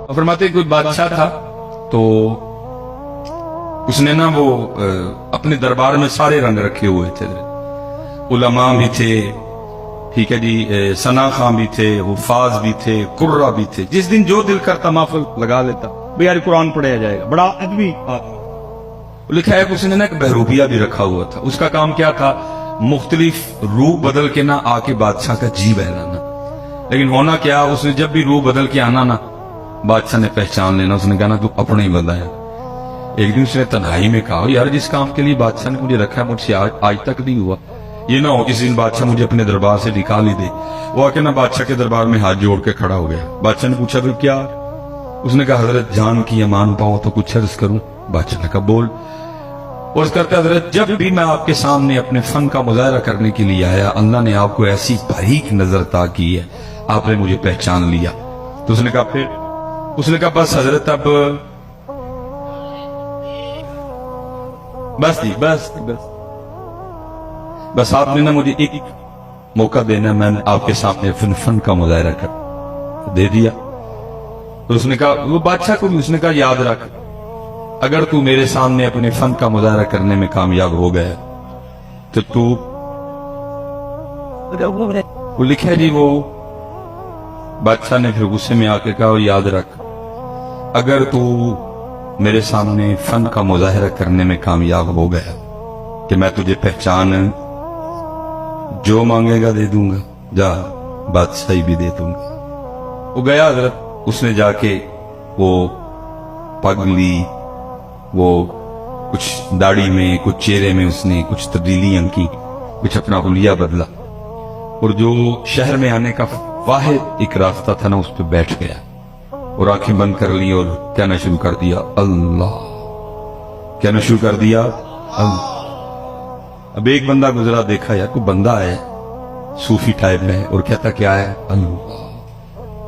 फरमाते कोई बादशाह था तो उसने ना वो अपने दरबार में सारे रंग रखे हुए थे, उलमा भी थे, ठीक है जी, सना खां भी थे, हुफाज भी थे, कुर्रा भी थे। जिस दिन जो दिल करता महफिल लगा लेता, भाई यार कुरान पढ़ाया जाएगा, बड़ा अदबी लिखा है। उसने ना एक बहरूपिया भी रखा हुआ था। उसका काम क्या था, मुख्तलिफ रूह बदल के ना आके बादशाह का जी बहलाना। लेकिन होना क्या, उसने जब भी रूह बदल के आना ना, बादशाह ने पहचान लेना। उसने कहा ना तू अपने ही बंदा है। एक दिन उसने तन्हाई में कहा, यार जिस काम के लिए बादशाह ने मुझे रखा है मुझसे आज तक नहीं हुआ, ये ना हो इस दिन बादशाह मुझे अपने दरबार से निकाल ही दे। वो आके ना बादशाह के दरबार में हाथ जोड़ के खड़ा हो गया। बादशाह ने पूछा भाई क्या? उसने कहा हजरत जान की अमान पाओ तो कुछ अर्ज करूं। बादशाह ने कहा बोल। और उस करते हजरत जब भी मैं आपके सामने अपने फन का मुजाहरा करने के लिए आया, अल्लाह ने आपको ऐसी बारीक नजर अता की है, आपने मुझे पहचान लिया। तो उसने कहा फिर? उसने कहा बस हजरत अब बस बस आपने ना मुझे एक मौका देना, मैंने आपके सामने फन का मुजाहरा कर दे दिया। तो उसने कहा, वो बादशाह को भी उसने कहा याद रख, अगर तू मेरे सामने अपने फन का मुजाहरा करने में कामयाब हो गया तो तू, वो लिखा जी, वो बादशाह ने फिर गुस्से में आके कहा याद रख, अगर तू मेरे सामने फन का मुजाहरा करने में कामयाब हो गया कि मैं तुझे पहचान जो मांगेगा दे दूंगा, जा बादशाही भी दे दूंगा। वो गया हजरत, उसने जाके वो पग ली, वो कुछ दाढ़ी में कुछ चेहरे में उसने कुछ तब्दीलियां की, कुछ अपना हुलिया बदला, और जो शहर में आने का वाहिद एक रास्ता था ना उस पर बैठ गया और आंखें बंद कर ली और कहना शुरू कर दिया अल्लाह, कहना शुरू कर दिया अल्लाह। अब एक बंदा गुजरा, देखा यार कोई बंदा है सूफी टाइप में और कहता क्या है अल्लाह।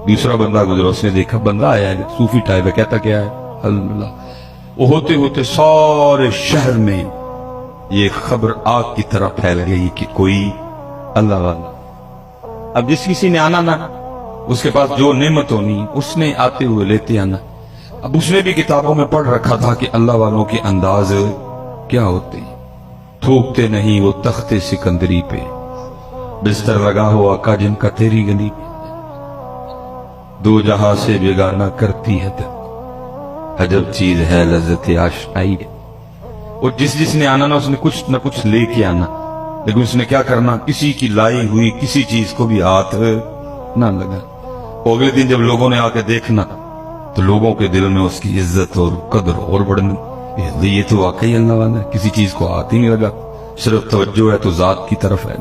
दूसरा बंदा गुजरा, उसने देखा बंदा आया है सूफी टाइप है, कहता क्या है अल्लाह। वो होते होते सारे शहर में ये खबर आग की तरह फैल गई कि कोई अल्लाह वाला। अब जिस किसी ने आना ना, उसके पास जो नेमत होनी उसने आते हुए लेते आना। अब उसने भी किताबों में पढ़ रखा था कि अल्लाह वालों के अंदाज क्या होते, थूकते नहीं वो तख्ते सिकंदरी पे, बिस्तर लगा हो आका जिनका तेरी गली, दो जहां से बेगाना करती है दिल, अजब चीज है लज्जत आशनाई। और जिसने आना ना उसने कुछ न कुछ लेके आना, लेकिन उसने क्या करना, किसी की लाई हुई किसी चीज को भी हाथ ना लगा। अगले दिन जब लोगों ने आके देखना तो लोगों के दिल में उसकी इज्जत और कदर और बढ़ने, ये तो वाकई अल्लाह वाला है, किसी चीज को हाथ ही नहीं लगा, सिर्फ तवज्जो है तो जात की तरफ है।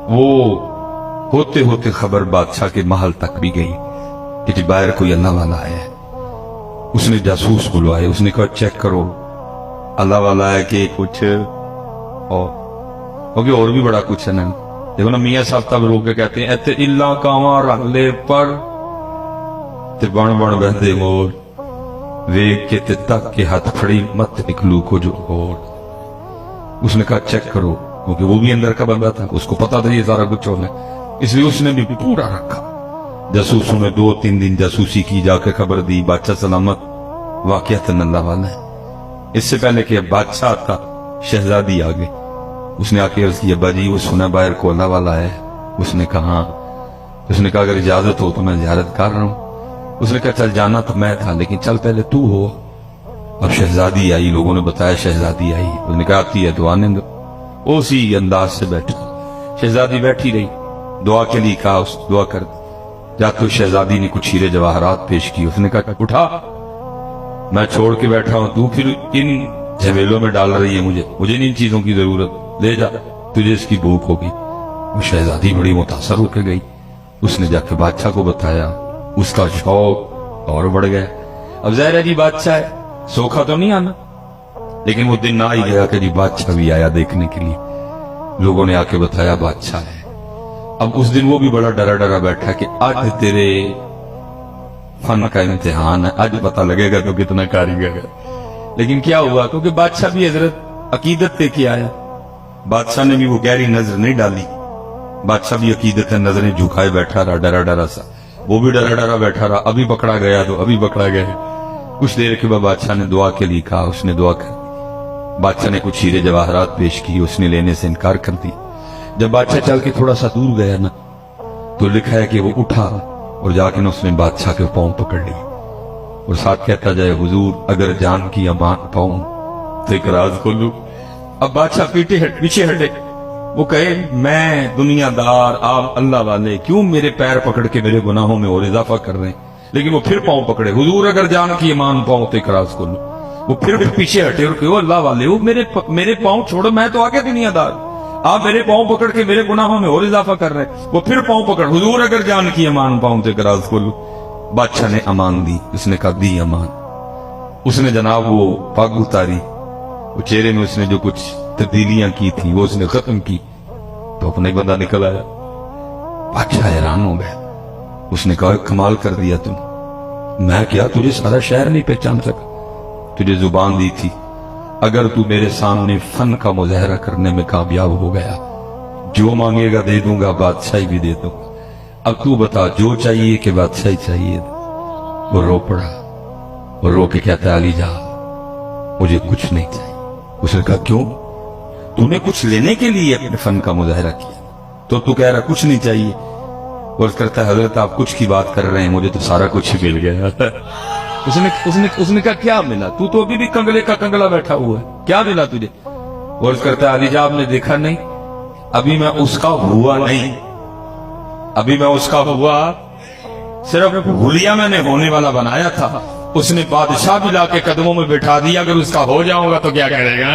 वो होते होते खबर बादशाह के महल तक भी गई कि बाहर कोई अल्लाह वाला आया है। उसने जासूस बुलवाए, उसने कहा चेक करो अल्लाह वाला है कि कुछ और भी बड़ा कुछ है ना। देखो ना मियाँ साहब तब रोक के कहते हैं इत्ते इल्ला कावा रख ले पर ते बन बन बहते मोर, वेग के ते तक के हाथ फड़ी मत निकलू को जो होड़। उसने कहा चेक करो, क्योंकि वो भी अंदर का बंदा था, उसको पता था ये सारा कुछ होना, इसलिए उसने भी पूरा रखा। जासूसों ने 2-3 दिन जासूसी की, जाके खबर दी बादशाह सलामत, वाकईतन अल्लाह वाला है। इससे पहले कि बादशाह आता, शहजादी आ गई। उसने आके अर्ज की अब्बा जी वो सुना बाहर को अल्लाह वाला है। उसने कहा अगर इजाजत हो तो मैं जियारत कर रहा हूं। उसने कहा चल जाना तो मैं था लेकिन चल पहले तू हो। अब शहजादी आई, लोगों ने बताया शहजादी आई। उसने कहा आती है तो आने दो। उसी अंदाज से बैठी शहजादी बैठी रही, दुआ के लिए कहा उस दुआ कर। जाते शहजादी ने कुछ हीरे जवाहरात पेश की। उसने कहा उठा, मैं छोड़ के बैठा हूं, तू फिर इन झमेलों में डाल रही है मुझे इन चीजों की जरूरत, ले जा, तुझे इसकी भूख होगी। वो शहजादी बड़ी मुतासर होकर गई। उसने जाके बादशाह को बताया, उसका शौक और बढ़ गया। अब ज़ाहिर है जी बादशाह है, सोखा तो नहीं आना, लेकिन वो दिन आ ही गया कि जी बादशाह भी आया देखने के लिए। लोगों ने आके बताया बादशाह है। अब उस दिन वो भी बड़ा डरा डरा बैठा कि आज तेरे फन का इम्तिहान है, आज पता लगेगा तो कितना कारीगर है। लेकिन क्या हुआ, क्योंकि बादशाह भी हजरत अकीदत पे किया आया, बादशाह ने भी वो गहरी नजर नहीं डाली। बादशाह भी अकीदत नजरें झुकाए बैठा रहा, डरा डरा सा। वो भी डरा डरा बैठा रहा, अभी पकड़ा गया तो अभी पकड़ा गया। कुछ देर के बाद बादशाह ने दुआ के लिए कहा, उसने दुआ कर। बादशाह ने कुछ हीरे जवाहरात पेश की, उसने लेने से इनकार कर दिया। जब बादशाह चल के थोड़ा सा दूर गया ना, तो लिखा है कि वो उठा और जाके ना उसने बादशाह के पांव पकड़ लिए और साथ कहता जाए, हुजूर अगर जान की अमान पाऊं तो एक राज खोलूं। अब बादशाह पीछे हटे, वो कहे मैं दुनियादार, आप अल्लाह वाले क्यों मेरे पैर पकड़ के मेरे गुनाहों में और इजाफा कर रहे हैं। लेकिन वो फिर पांव पकड़े, हुजूर अगर जान की अमान पाऊं तो एक राज खोलूं। वो फिर पीछे हटे और कहो, अल्लाह वाले वो मेरे पांव छोड़ो, मैं तो आगे दुनियादार, आप मेरे पांव पकड़ के मेरे गुनाहों में और इजाफा कर रहे हैं। वो फिर पांव पकड़, हुजूर अगर जान की अमान पाऊं तो एक राज खोलूं। बादशाह ने अमान दी, उसने कहा दी अमान। उसने जनाब वो पग उतारी, वो चेहरे में उसने जो कुछ तब्दीलियां की थी वो उसने खत्म की, तो अपना ही बंदा निकल आया। बादशाह हैरान हो गया, उसने कहा कमाल कर दिया तुम, मैं क्या तुझे सारा शहर नहीं पहचान सका, तुझे जुबान दी थी, अगर तू मेरे सामने फन का मुजाहरा करने में कामयाब हो गया, जो मांगेगा दे दूंगा, बादशाही भी दे दूंगा। अब तू बता जो चाहिए कि बादशाही चाहिए। वो रो पड़ा, वो रो के कहता है, अली जा मुझे कुछ नहीं चाहिए। उसने कहा क्यों, तूने कुछ लेने के लिए अपने फन का मुजाहरा किया, तो तू कह रहा कुछ नहीं चाहिए। और करता है, हजरत आप कुछ की बात कर रहे हैं, मुझे तो सारा कुछ ही मिल गया। उसने कहा क्या मिला, तू तो अभी भी कंगले का कंगला बैठा हुआ है, क्या मिला तुझे। और करता है, अली जा आपने देखा नहीं, अभी मैं उसका हुआ नहीं, अभी मैं उसका हुआ सिर्फ हुलिया मैंने होने वाला बनाया था। उसने बादशाह भी लाके कदमों में बिठा दिया, अगर उसका हो जाऊंगा तो क्या करेगा।